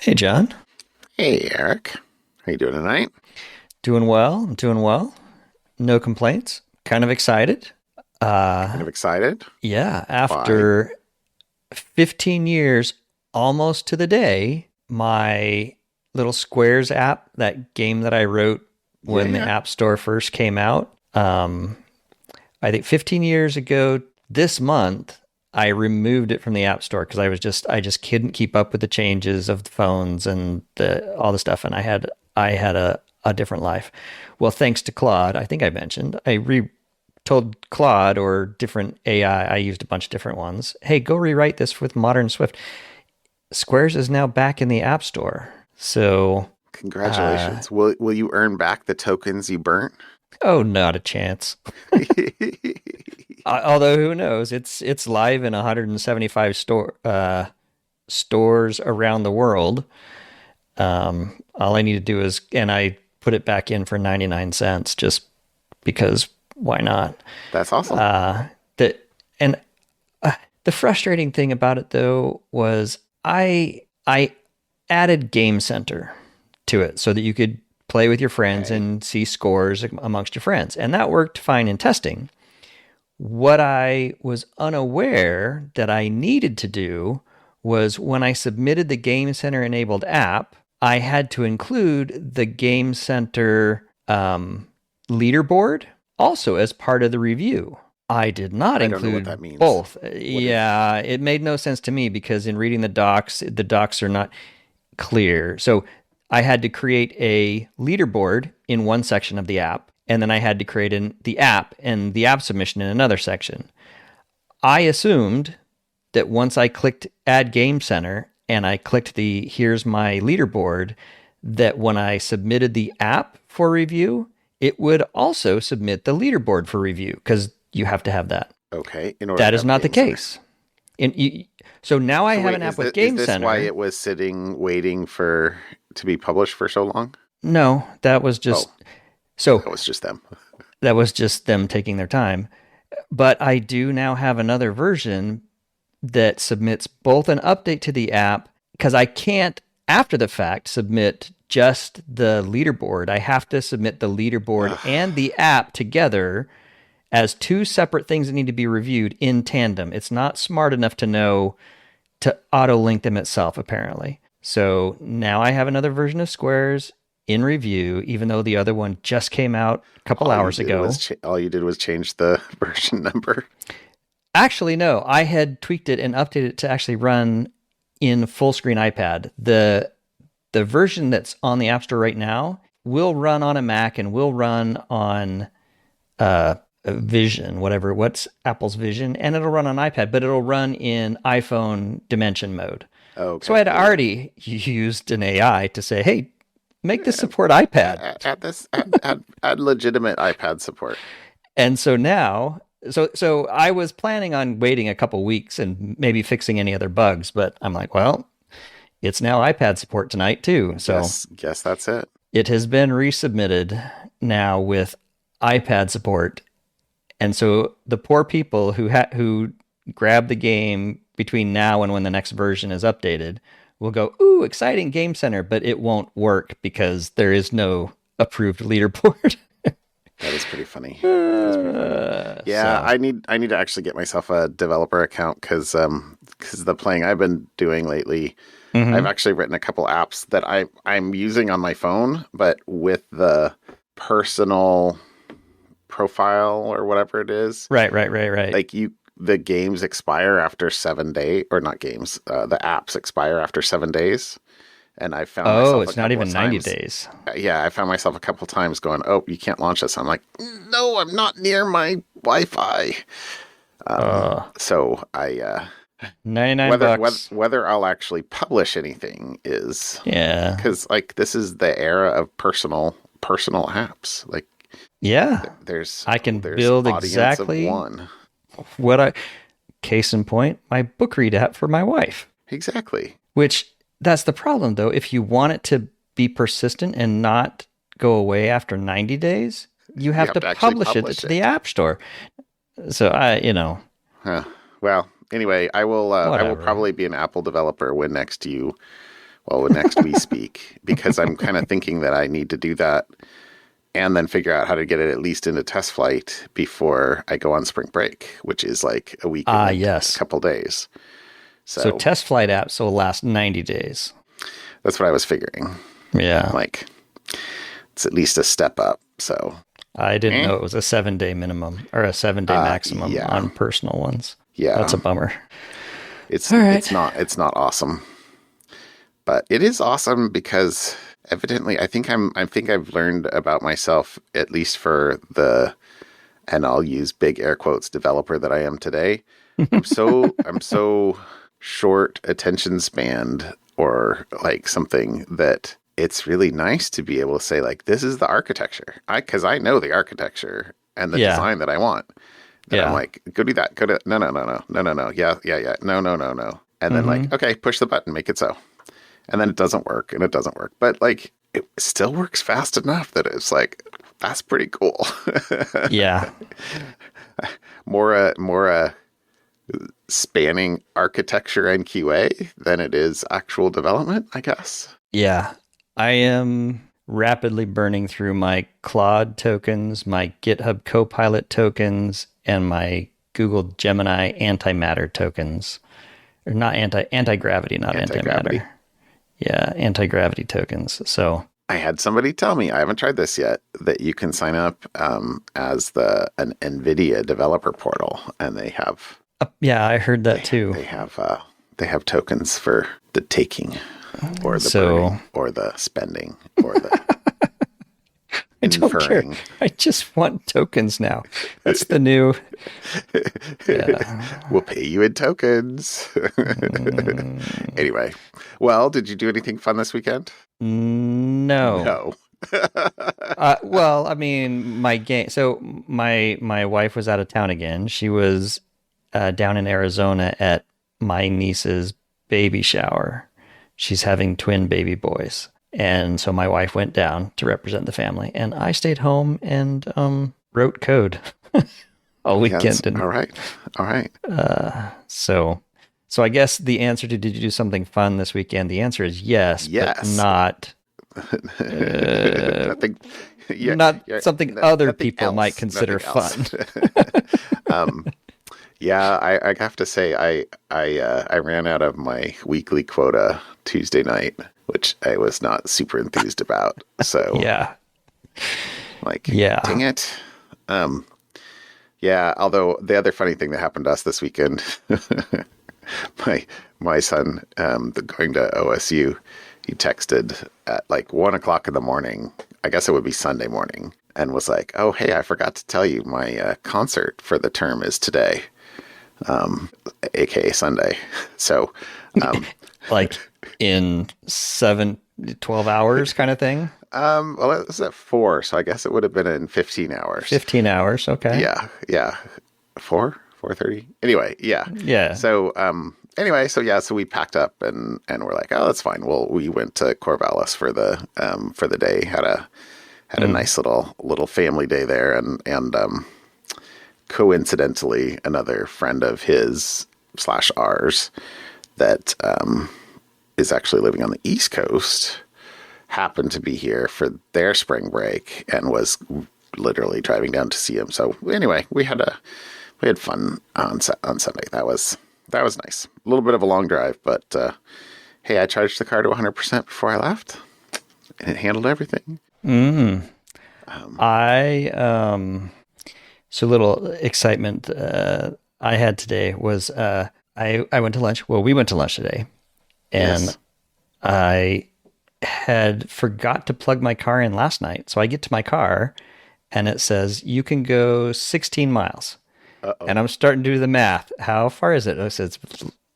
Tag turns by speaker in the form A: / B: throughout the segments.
A: Hey, John.
B: Hey, Eric. How you doing tonight?
A: Doing well. I'm doing well. No complaints. Kind of excited.
B: Kind
A: Uh,
B: of excited.
A: yeah,
B: Why?
A: after 15 years, almost to the day, my little Squares app, that game that I wrote
B: Yeah,
A: when the
B: yeah.
A: App Store first came out, I think 15 years ago this month, I removed it from the App Store because I just couldn't keep up with the changes of the phones and all the stuff, and I had a different life. Well, thanks to Claude, I think I mentioned told Claude or different AI. I used a bunch of different ones. Hey, go rewrite this with modern Swift. Squares is now back in the App Store. So, uh,
B: Congratulations. Will you earn back the tokens you burnt?
A: oh, not a chance. Although who knows? It's live in 175 stores around the world. All I need to do is, and I put it back in for 99 cents just because why not?
B: That's awesome.
A: Uh, the and the frustrating thing about it though was I added Game Center to it so that you could play with your friends
B: Okay.
A: and see scores amongst your friends, and that worked fine in testing. What I was unaware that I needed to do was when I submitted the Game Center enabled app, I had to include the Game Center leaderboard also as part of the review. I did not
B: I don't know what
A: include
B: that means.
A: both.
B: What is
A: Yeah, it made no sense to me because in reading the docs are not clear. So I had to create a leaderboard in one section of the app, and then I had to create the app and the app submission in another section. I assumed that once I clicked Add Game Center and I clicked the Here's my leaderboard, that when I submitted the app for review, it would also submit the leaderboard for review because you have to have that.
B: okay? In order
A: That
B: to
A: is
B: have
A: not the
B: Game Center.
A: case. So now I
B: So
A: have
B: wait,
A: an app
B: is
A: with
B: is
A: Game
B: this why
A: Center.
B: it was sitting waiting for to be published for so long?
A: No, that was
B: Oh,
A: just so
B: that was just them.
A: that was just them taking their time. But I do now have another version that submits both an update to the app because I can't, after the fact, submit just the leaderboard. I have to submit the leaderboard
B: Ugh.
A: and the app together as two separate things that need to be reviewed in tandem. It's not smart enough to know to auto link them itself, apparently. So now I have another version of Squares in review, even though the other one just came out a couple hours ago.
B: All you did was change the version number.
A: Actually, no, I had tweaked it and updated it to actually run in full screen iPad. The version that's on the App Store right now will run on a Mac and will run on Vision, what's Apple's Vision, and it'll run on iPad, but it'll run in iPhone dimension mode. So I
B: Okay.
A: had
B: Yeah, yeah.
A: already used an AI to say, "Hey, make this support iPad."
B: Add legitimate iPad support.
A: And so now, so I was planning on waiting a couple weeks and maybe fixing any other bugs, but I'm like, well, it's now iPad support tonight too. So
B: Guess that's it.
A: it has been resubmitted now with iPad support. And so the poor people who grab the game between now and when the next version is updated will go, "Ooh, exciting Game Center," but it won't work because there is no approved leaderboard.
B: That is pretty funny. That is pretty funny. Yeah,
A: So,
B: I need to actually get myself a developer account because the playing I've been doing lately, I've
A: mhm.
B: actually written a couple apps that I'm using on my phone, but with the personal profile or whatever it is,
A: Right.
B: like the games expire after 7 days, or not games, the apps expire after 7 days. And I found
A: Oh,
B: myself a
A: it's not
B: couple of
A: even 90
B: times.
A: days.
B: Yeah, I found myself a couple of times going, "Oh, you can't launch this." I'm like, "No, I'm not near my Wi-Fi."
A: Uh,
B: So I
A: 99 bucks.
B: whether I'll actually publish anything is
A: Yeah.
B: because like this is the era of personal apps. Like
A: Yeah. I can
B: there's
A: build
B: audience of
A: exactly
B: one.
A: what I case in point, my book read app for my wife.
B: Exactly.
A: Which that's the problem though. If you want it to be persistent and not go away after 90 days, you
B: You
A: have
B: have
A: to
B: to actually
A: publish it
B: publish
A: to the
B: it.
A: App Store. So
B: Huh. Well, anyway, I will
A: whatever.
B: probably be an Apple developer when next you well, next we speak, because I'm kind of thinking that I need to do that and then figure out how to get it at least into test flight before I go on spring break, which is like a week and a
A: Yes.
B: couple days.
A: So
B: So
A: test flight apps will last 90 days.
B: that's what I was figuring.
A: Yeah.
B: Like, it's at least a step up. So
A: I didn't know it was a 7-day minimum or a 7-day maximum
B: yeah.
A: on personal ones.
B: Yeah.
A: That's a bummer.
B: It's
A: All right.
B: it's not awesome. But it is awesome because evidently I think I've learned about myself, at least for the, and I'll use big air quotes, developer that I am today. I'm so short attention span or like something that it's really nice to be able to say like, this is the architecture. Because I know the architecture and the design that I want. Then I'm like, go do that. Go to no. Yeah. No. And then like, okay, push the button, make it so. And then it doesn't work and it doesn't work. But like, it still works fast enough that it's like, that's pretty cool.
A: Yeah.
B: More spanning architecture and QA than it is actual development, I guess.
A: Yeah. I am rapidly burning through my Claude tokens, my GitHub Copilot tokens, and my Google Gemini antimatter tokens. Or not anti-gravity, not antimatter. Yeah, anti-gravity tokens. So
B: I had somebody tell me, I haven't tried this yet, that you can sign up as an NVIDIA developer portal, and they have
A: yeah, I heard that too.
B: They have tokens for the taking, or the burning, or the spending, or the
A: I don't care. I just want tokens now. That's the new. Yeah.
B: We'll pay you in tokens. Anyway, well, did you do anything fun this weekend?
A: No. Well, I mean, my game. So my wife was out of town again. She was down in Arizona at my niece's baby shower. She's having twin baby boys. And so my wife went down to represent the family, and I stayed home and wrote code all weekend.
B: All right.
A: So I guess the answer to did you do something fun this weekend? The answer is yes. But not
B: nothing.
A: Something other people might consider fun.
B: Yeah, I have to say I ran out of my weekly quota Tuesday night, which I was not super enthused about. So
A: yeah,
B: dang it. Yeah. Although the other funny thing that happened to us this weekend, my son, going to OSU, he texted at like 1:00 in the morning. I guess it would be Sunday morning, and was like, "Oh, hey, I forgot to tell you my concert for the term is today." AKA Sunday. So,
A: like in 12 hours kind of thing.
B: Well, it was at 4, so I guess it would have been in 15 hours.
A: 15 hours. Okay.
B: Yeah. 4:30. Anyway.
A: Yeah.
B: So, so we packed up and we're like, oh, that's fine. Well, we went to Corvallis for the day, had a nice little family day there. And coincidentally, another friend of his / ours that is actually living on the East Coast happened to be here for their spring break and was literally driving down to see him. So anyway, we had fun on Sunday. That was nice. A little bit of a long drive, but hey, I charged the car to 100% before I left, and it handled everything.
A: So little excitement I had today was I went to lunch. Well, we went to lunch today, and yes. I had forgot to plug my car in last night. So I get to my car, and it says, you can go 16 miles. Uh-oh. And I'm starting to do the math. How far is it? It says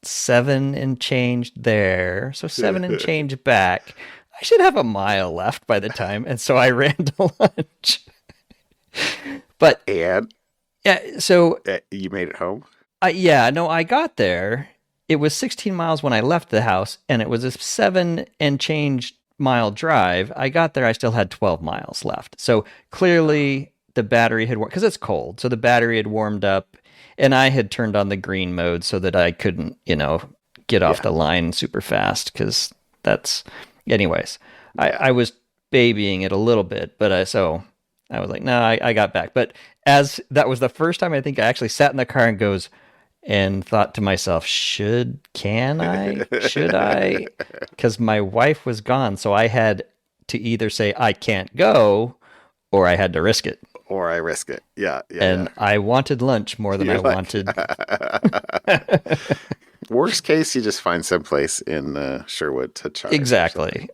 A: 7 and change there. So 7 and change back. I should have a mile left by the time. And so I ran to lunch. But so
B: you made it home?
A: I got there. It was 16 miles when I left the house, and it was a 7 and change mile drive. I got there, I still had 12 miles left. So clearly the battery had warmed, because it's cold. So the battery had warmed up, and I had turned on the green mode so that I couldn't, get off the line super fast, because that's, anyways,
B: Yeah.
A: I was babying it a little bit, but so I was like, no, I got back. But as that was the first time I think I actually sat in the car and thought to myself, should I? Because my wife was gone. So I had to either say, I can't go, or I had to risk it.
B: Or I risk it. Yeah, yeah, yeah.
A: And I wanted lunch more than I
B: You're like,
A: wanted.
B: worst case, you just find someplace in Sherwood to charge or something.
A: Exactly.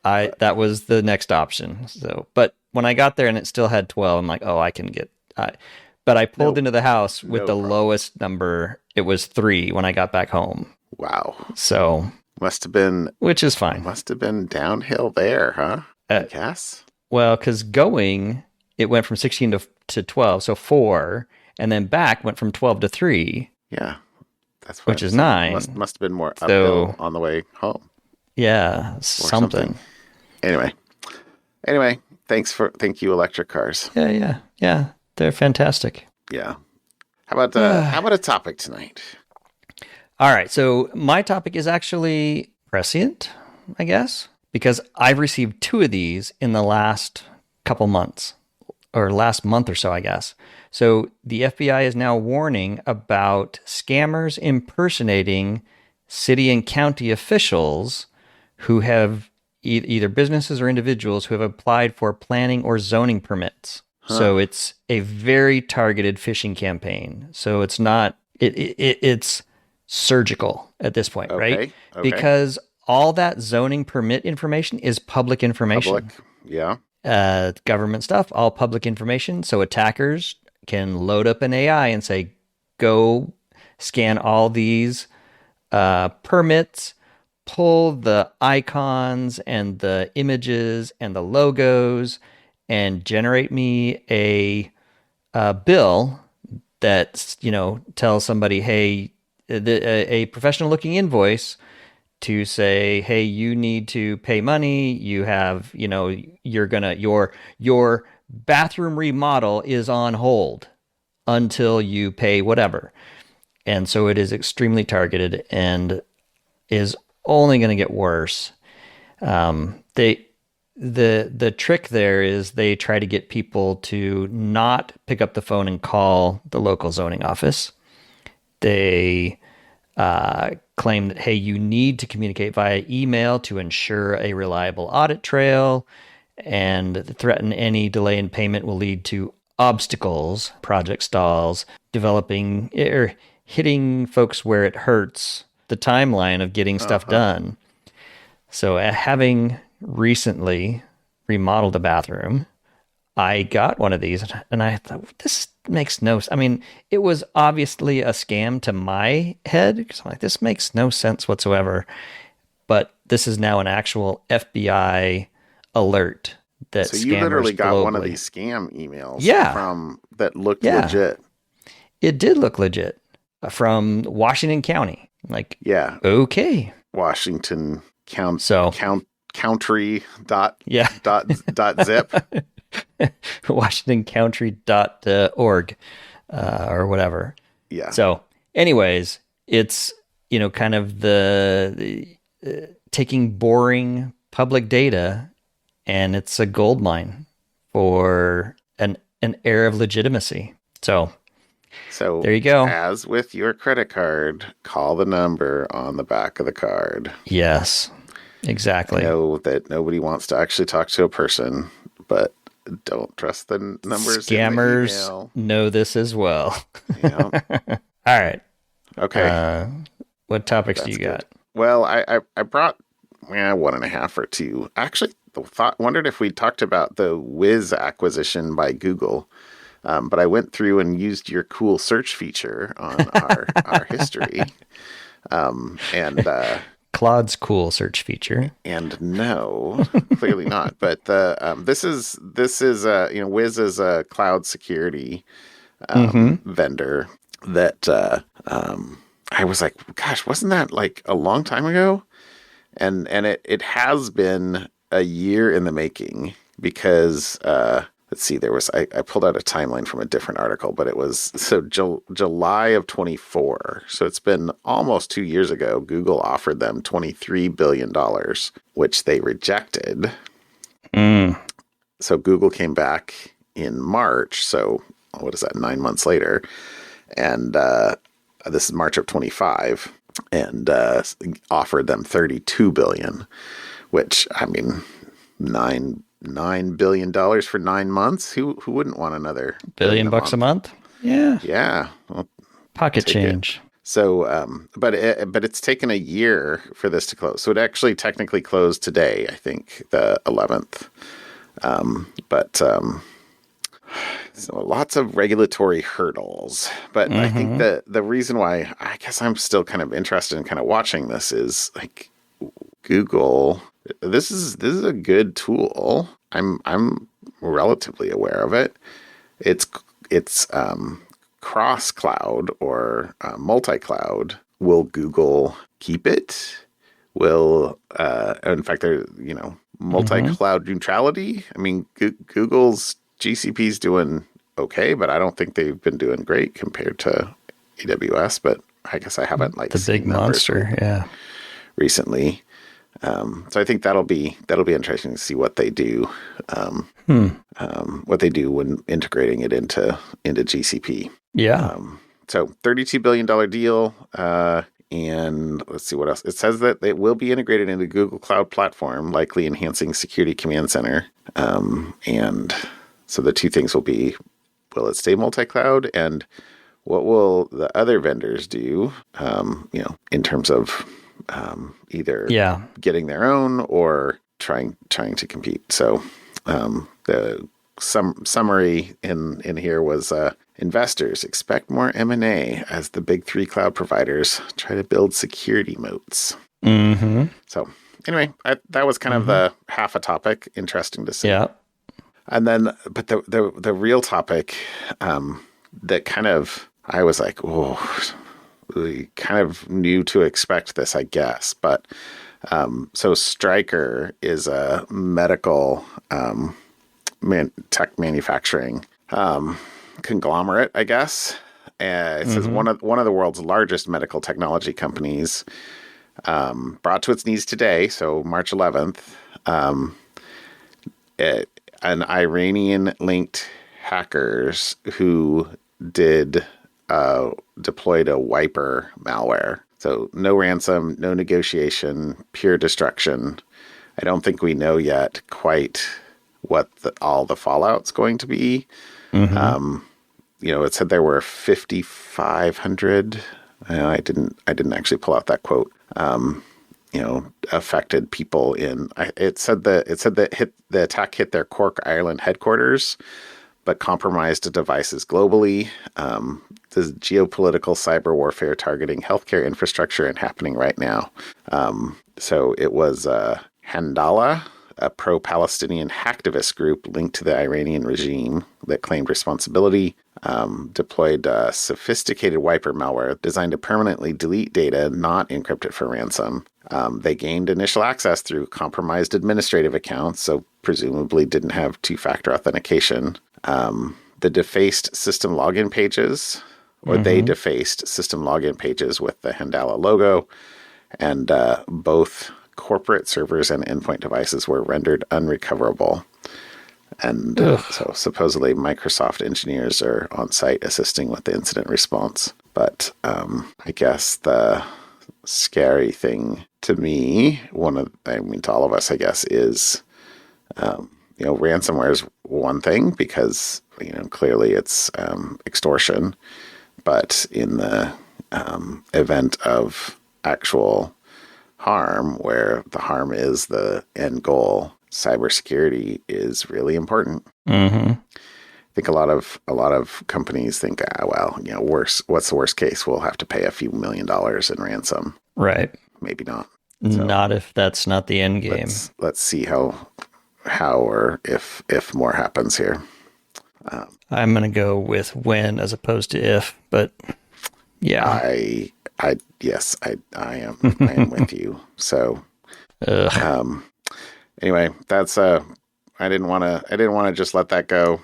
A: That was the next option. So, but when I got there and it still had 12, I'm like, oh, I can get. But I pulled
B: No,
A: into the house with
B: no
A: the
B: problem.
A: lowest number. It was 3 when I got back home.
B: Wow.
A: So,
B: Must have been
A: which is fine.
B: must have been downhill there, huh? I
A: Uh,
B: guess.
A: well, because going, it went from 16 to 12, so 4, and then back went from 12 to 3,
B: Yeah. That's what
A: which
B: I'm
A: is
B: saying.
A: 9.
B: Must have been more uphill
A: So,
B: on the way home
A: yeah,
B: or something.
A: something.
B: Anyway. Thank you, electric cars.
A: Yeah. They're fantastic.
B: Yeah. How about a topic tonight?
A: All right. So my topic is actually prescient, I guess, because I've received 2 of these in the last couple months or last month or so, I guess. So the FBI is now warning about scammers impersonating city and county officials who have either businesses or individuals who have applied for planning or zoning permits.
B: Huh.
A: So it's a very targeted phishing campaign. So it's not it's surgical at this point, right?
B: Okay. Okay.
A: Because all that zoning permit information is public
B: Public.
A: information.
B: Yeah.
A: Government stuff, all public information. So attackers can load up an AI and say, go scan all these permits, pull the icons and the images and the logos, and generate me a bill that tells somebody, hey, a professional looking invoice to say, hey, you need to pay money. You have, your bathroom remodel is on hold until you pay whatever. And so it is extremely targeted and is only going to get worse. They the trick there is they try to get people to not pick up the phone and call the local zoning office. They claim that, hey, you need to communicate via email to ensure a reliable audit trail, and threaten any delay in payment will lead to obstacles, project stalls, developing or hitting folks where it hurts the timeline of getting stuff
B: Uh-huh.
A: done. So, having recently remodeled a bathroom, I got one of these and I thought, this makes no sense. I mean, it was obviously a scam to my head because I'm like, this makes no sense whatsoever. But this is now an actual FBI alert that
B: So you
A: scammers
B: literally got one of
A: globally.
B: these scam emails
A: Yeah,
B: from that looked
A: yeah,
B: legit.
A: it did look legit from Washington County. Like,
B: Yeah.
A: okay.
B: Washington
A: So,
B: country
A: yeah,
B: dot zip.
A: WashingtonCountry.org or whatever.
B: Yeah.
A: So, anyways, it's kind of the taking boring public data, and it's a gold mine for an air of legitimacy. So
B: So
A: there you go.
B: as with your credit card, call the number on the back of the card.
A: Yes,
B: I
A: exactly.
B: know that nobody wants to actually talk to a person, but don't trust the numbers in the
A: Scammers
B: email.
A: know this as well.
B: Yeah.
A: All right.
B: Okay.
A: What topics do
B: That's
A: you got?
B: good. Well, I brought one and a half or two. Actually, wondered if we talked about the Wiz acquisition by Google. But I went through and used your cool search feature on our history. And
A: Claude's cool search feature.
B: and no, clearly not. But this is Wiz is a cloud security vendor that I was like, gosh, wasn't that like a long time ago? And it has been a year in the making because let's see, I pulled out a timeline from a different article, but it was so July of 24. So it's been almost 2 years ago. Google offered them $23 billion, which they rejected.
A: Mm.
B: So Google came back in March. So what is that, 9 months later? And this is March of 25, and offered them $32 billion, which, I mean, $9 billion for 9 months. Who wouldn't want another
A: Billion bucks a month? Yeah.
B: Yeah, well,
A: Pocket change.
B: it. So, but it's taken a year for this to close. So it actually technically closed today, I think, the 11th. So lots of regulatory hurdles. But I think the reason why I guess I'm still kind of interested in kind of watching this is like Google. This is a good tool. I'm relatively aware of it. It's cross cloud or multi cloud. Will Google keep it? Will in fact, there multi cloud neutrality. I mean, Google's GCP's doing okay, but I don't think they've been doing great compared to AWS. But I guess I haven't
A: the big monster, yeah.
B: Recently, so I think that'll be interesting to see what they do. What they do when integrating it into GCP.
A: Yeah.
B: So $32 billion deal. And let's see what else. It says that it will be integrated into Google Cloud Platform, likely enhancing Security Command Center. And so the two things will be, will it stay multi-cloud? And what will the other vendors do, in terms of either getting their own or trying to compete? So the summary in here was investors expect more M&A as the big three cloud providers try to build security moats.
A: Mm-hmm.
B: So anyway, that was kind of the half a topic. Interesting to see.
A: Yeah.
B: And then, but the real topic that kind of, I was like, oh, we kind of knew to expect this, I guess. But so Stryker is a medical tech manufacturing conglomerate, I guess. It says one of the world's largest medical technology companies, brought to its knees today, so March 11th. An Iranian-linked hackers who deployed a wiper malware. So no ransom, no negotiation, pure destruction. I don't think we know yet quite what all the fallout's going to be. It said there were 5,500. I didn't actually pull out that quote. Affected people it said that the attack hit their Cork, Ireland headquarters, but compromised devices globally. This geopolitical cyber warfare targeting healthcare infrastructure and happening right now. So it was Handala, a pro-Palestinian hacktivist group linked to the Iranian regime that claimed responsibility, deployed sophisticated wiper malware designed to permanently delete data not encrypted for ransom. They gained initial access through compromised administrative accounts, so presumably didn't have two-factor authentication. They defaced system login pages with the Handala logo, and both corporate servers and endpoint devices were rendered unrecoverable. And so supposedly Microsoft engineers are on site assisting with the incident response. But I guess the scary thing to me, to all of us, I guess, is, ransomware is one thing because, clearly it's extortion. But in the event of actual harm, where the harm is the end goal, cybersecurity is really important. I think a lot of companies think, what's the worst case? We'll have to pay a few $1 million in ransom.
A: Right.
B: Maybe not.
A: So not if that's not the end game.
B: Let's see how or if more happens here.
A: I'm going to go with when as opposed to if, but yeah.
B: I am with you. So, anyway, that's I I didn't want to just let that go,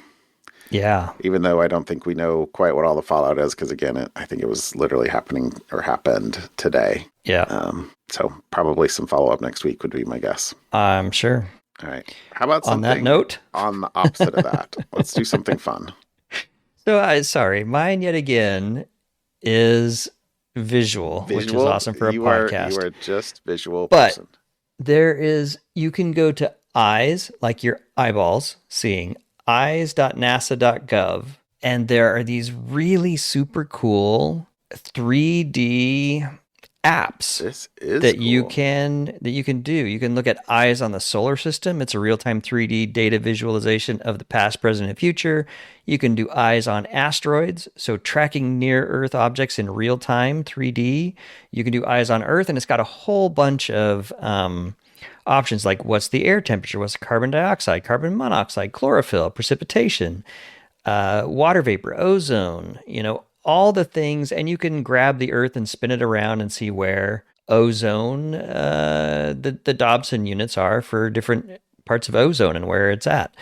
A: Yeah.
B: even though I don't think we know quite what all the fallout is. Because again, I think it was literally happening or happened today.
A: Yeah.
B: So probably some follow up next week would be my guess.
A: I'm sure.
B: All right. How about
A: On that
B: something
A: note,
B: on the opposite of that? Let's do something fun.
A: so sorry, mine yet again is visual, which is awesome for a podcast.
B: You are just visual
A: But
B: person.
A: you can go to eyes, like your eyeballs, seeing eyes.nasa.gov, and there are these really super cool 3D apps
B: This is
A: that
B: cool.
A: you can do. You can look at eyes on the solar system. It's a real-time 3D data visualization of the past, present, and future. You can do eyes on asteroids, so tracking near Earth objects in real time 3D. You can do eyes on Earth, and it's got a whole bunch of options like what's the air temperature, what's the carbon dioxide, carbon monoxide, chlorophyll, precipitation, water vapor, ozone, all the things. And you can grab the Earth and spin it around and see where ozone, the Dobson units are for different parts of ozone and where it's at.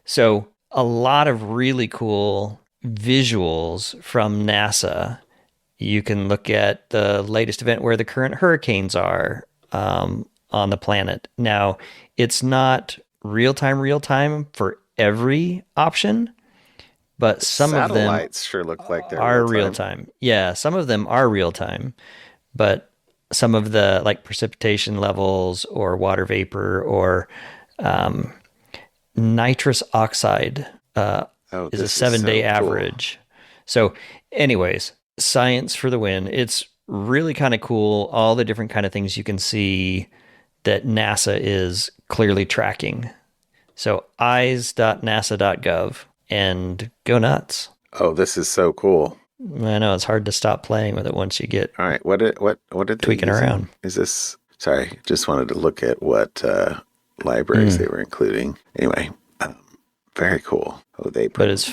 A: So a lot of really cool visuals from NASA. You can look at the latest event where the current hurricanes are on the planet. Now, it's not real time for every option, but some of them
B: satellites sure look like they're
A: are real time. Yeah, some of them are real time, but some of the like precipitation levels or water vapor or nitrous oxide is a 7-day average. So anyways, science for the win. It's really kind of cool. All the different kind of things you can see that NASA is clearly tracking. So eyes.nasa.gov and go nuts.
B: Oh, this is so cool.
A: I know it's hard to stop playing with it once you get
B: all right. What did they
A: tweaking around?
B: Is this? Sorry, just wanted to look at what libraries they were including. Anyway, very cool. Oh,
A: but it's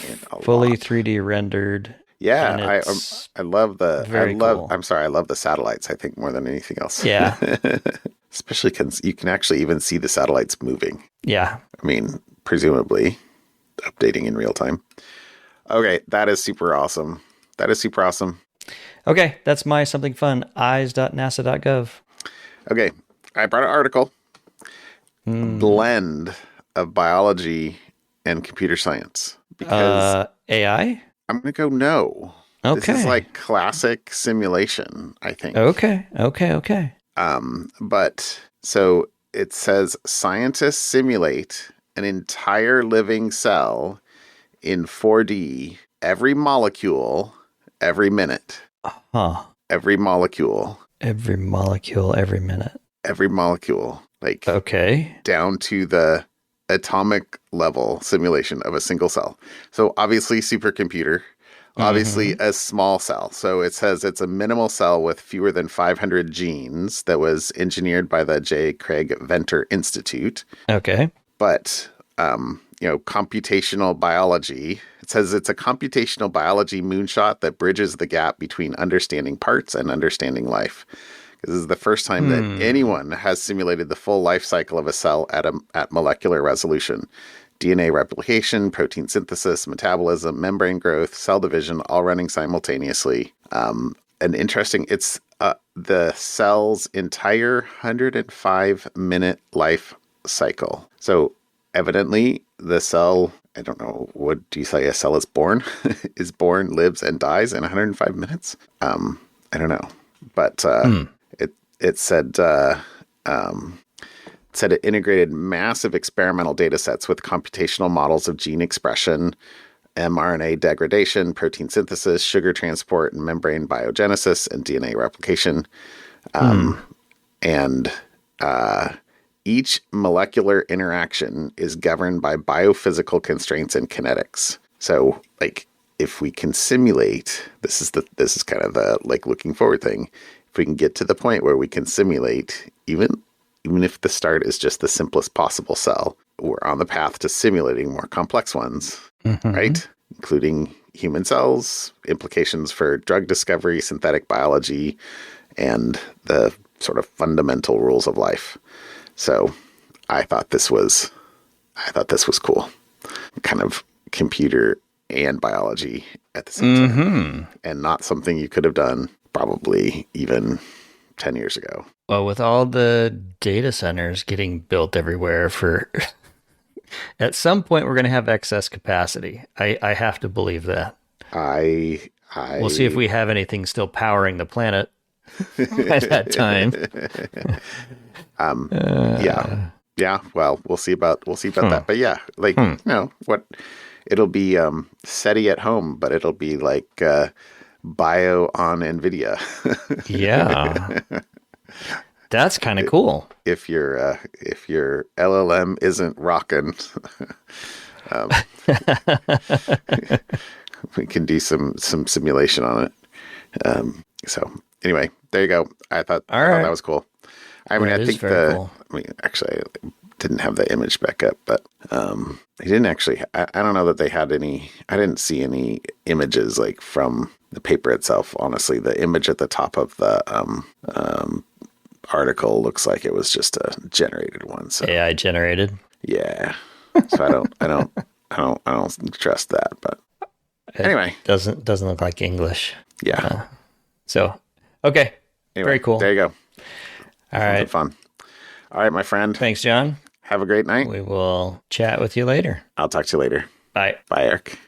A: fully 3D rendered.
B: Yeah, I love the
A: cool.
B: I'm sorry, I love the satellites. I think more than anything else.
A: Yeah,
B: especially because you can actually even see the satellites moving.
A: Yeah,
B: I mean, presumably updating in real time. Okay, that is super awesome.
A: Okay, that's my something fun. eyes.nasa.gov.
B: Okay, I brought an article. Blend of biology and computer science. Because
A: AI?
B: I'm going to go no.
A: Okay.
B: This is like classic simulation, I think.
A: Okay.
B: But so it says scientists simulate an entire living cell in 4D, every molecule, every minute.
A: Huh.
B: Every molecule.
A: Every molecule, every minute.
B: Every molecule. Like,
A: okay.
B: Down to the atomic level simulation of a single cell. So obviously supercomputer, obviously a small cell. So it says it's a minimal cell with fewer than 500 genes that was engineered by the J. Craig Venter Institute.
A: Okay.
B: But, computational biology, it says it's a computational biology moonshot that bridges the gap between understanding parts and understanding life. This is the first time that anyone has simulated the full life cycle of a cell at molecular resolution. DNA replication, protein synthesis, metabolism, membrane growth, cell division, all running simultaneously. It's the cell's entire 105-minute life cycle. So evidently the cell, I don't know, what do you say a cell is born? is born, lives, and dies in 105 minutes? I don't know. But it said it integrated massive experimental data sets with computational models of gene expression, mRNA degradation, protein synthesis, sugar transport, and membrane biogenesis, and DNA replication. And each molecular interaction is governed by biophysical constraints and kinetics. So, like, if we can simulate, this is kind of the like looking forward thing. If we can get to the point where we can simulate, even if the start is just the simplest possible cell, we're on the path to simulating more complex ones, right? Including human cells, implications for drug discovery, synthetic biology, and the sort of fundamental rules of life. So I thought this was cool. Kind of computer and biology at the same time, and not something you could have done probably even 10 years ago.
A: Well, with all the data centers getting built everywhere for at some point we're going to have excess capacity. I have to believe that. We'll see if we have anything still powering the planet at that time.
B: Yeah. Well, we'll see about that. But yeah, like what it'll be SETI at home, but it'll be like bio on NVIDIA.
A: Yeah. That's kind of cool.
B: If your LLM isn't rocking, we can do some simulation on it. So anyway, there you go. I thought that was cool. I mean, I think cool. I mean, actually, I didn't have the image back up, but they didn't actually. I don't know that they had any. I didn't see any images like from the paper itself. Honestly, the image at the top of the article looks like it was just a generated one. So
A: AI generated.
B: Yeah. So I don't trust that. But anyway,
A: doesn't look like English.
B: Yeah.
A: So okay.
B: Anyway,
A: very cool.
B: There you go.
A: All right.
B: Fun. All right, my friend.
A: Thanks, John.
B: Have a great night.
A: We will chat with you later.
B: I'll talk to you later.
A: Bye.
B: Bye, Eric.